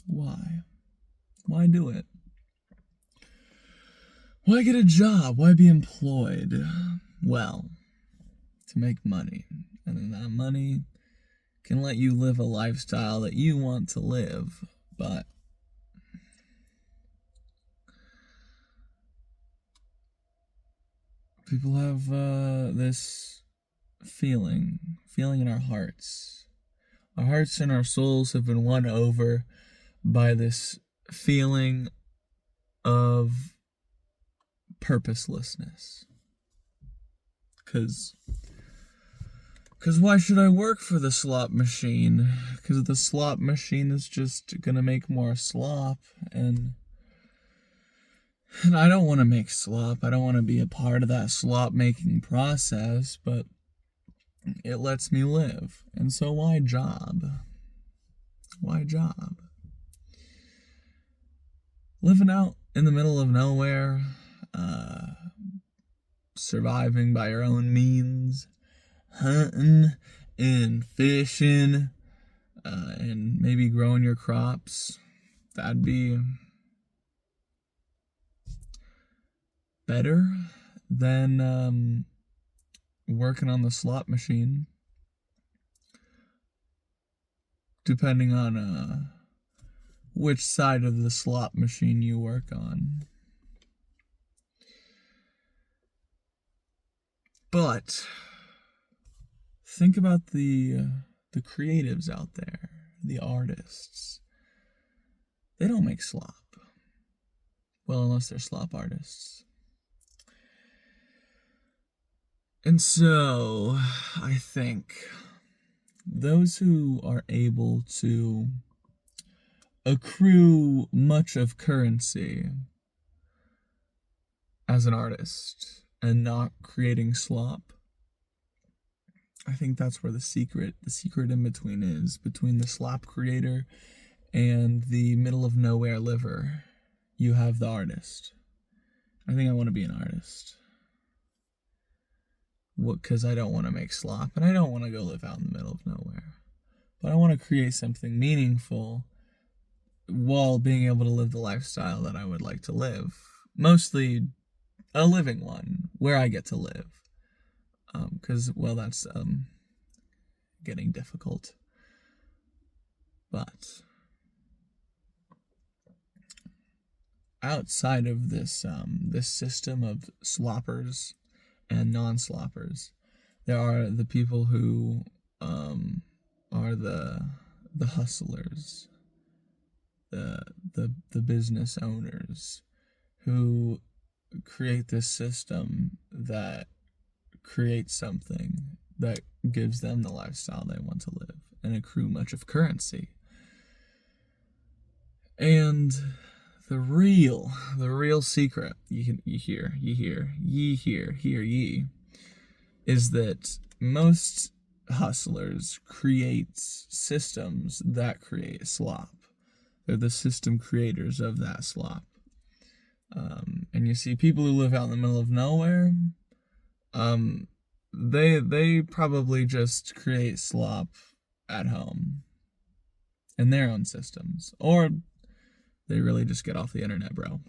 Why? Why do it? Why get a job? Why be employed? Well, to make money. And then that money can let you live a lifestyle that you want to live. But people have this feeling in our hearts. Our hearts and our souls have been won over by this feeling of purposelessness. Because why should I work for the slot machine? Because the slot machine is just gonna make more slop, and I don't want to make slop. I don't want to be a part of that slop making process, but it lets me live. And so why job? Why job? Living out in the middle of nowhere, surviving by your own means, hunting and fishing, and maybe growing your crops. That'd be better than working on the slot machine, depending on which side of the slot machine you work on. But think about the creatives out there, the artists. They don't make slop. Well, unless they're slop artists. And so, I think those who are able to accrue much of currency as an artist and not creating slop, I think that's where the secret in between is, between the slop creator and the middle of nowhere liver. You have the artist. I think I want to be an artist. Because I don't want to make slop, and I don't want to go live out in the middle of nowhere. But I want to create something meaningful while being able to live the lifestyle that I would like to live. Mostly a living one, where I get to live. Because, well, that's getting difficult. But outside of this system of sloppers and non-sloppers, there are the people who are the hustlers, the business owners who create this system that creates something that gives them the lifestyle they want to live and accrue much of currency. And the real secret ye hear, is that most hustlers create systems that create slop. They're the system creators of that slop. And you see people who live out in the middle of nowhere, they probably just create slop at home in their own systems, or they really just get off the internet, bro.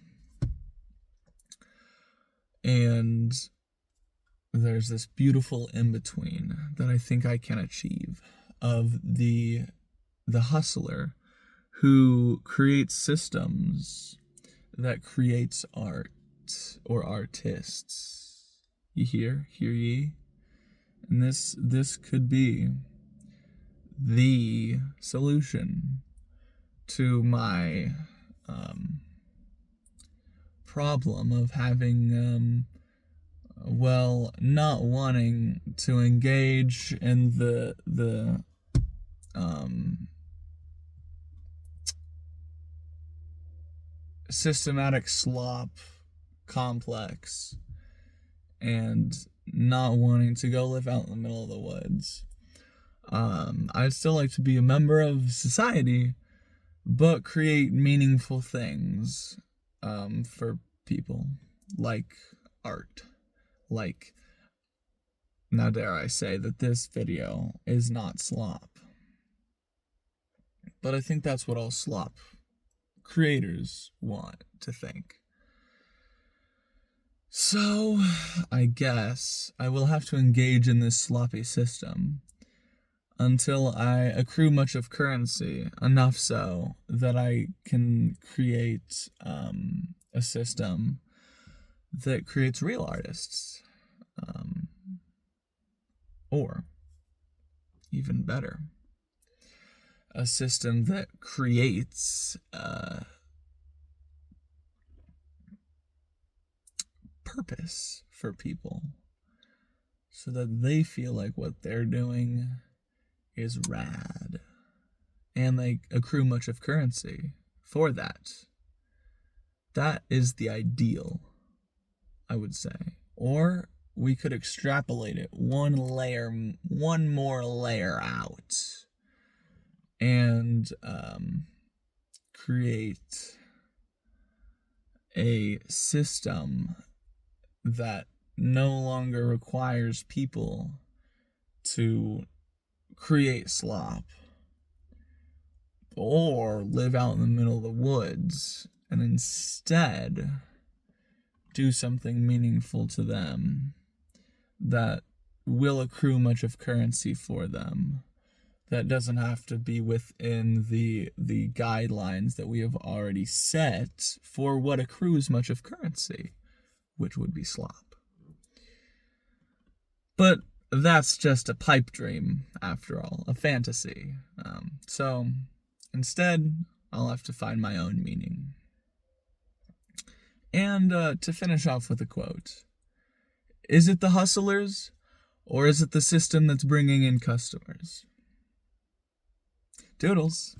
And there's this beautiful in-between that I think I can achieve of the hustler who creates systems that creates art or artists. You hear ye? And this could be the solution to my problem of having not wanting to engage in the systematic slop complex, and not wanting to go live out in the middle of the woods. I'd still like to be a member of society, but create meaningful things for people, like art. Like, now dare I say that this video is not slop. But I think that's what all slop creators want to think. So, I guess I will have to engage in this sloppy system until I accrue much of currency, enough so that I can create a system that creates real artists. Or, even better, a system that creates purpose for people so that they feel like what they're doing is rad and they accrue much of currency for that. That is the ideal, I would say. Or we could extrapolate it one more layer out and create a system that no longer requires people to create slop or live out in the middle of the woods and instead do something meaningful to them that will accrue much of currency for them, that doesn't have to be within the guidelines that we have already set for what accrues much of currency, which would be slop. But that's just a pipe dream, after all, a fantasy. So instead, I'll have to find my own meaning. And to finish off with a quote, is it the hustlers or is it the system that's bringing in customers? Doodles.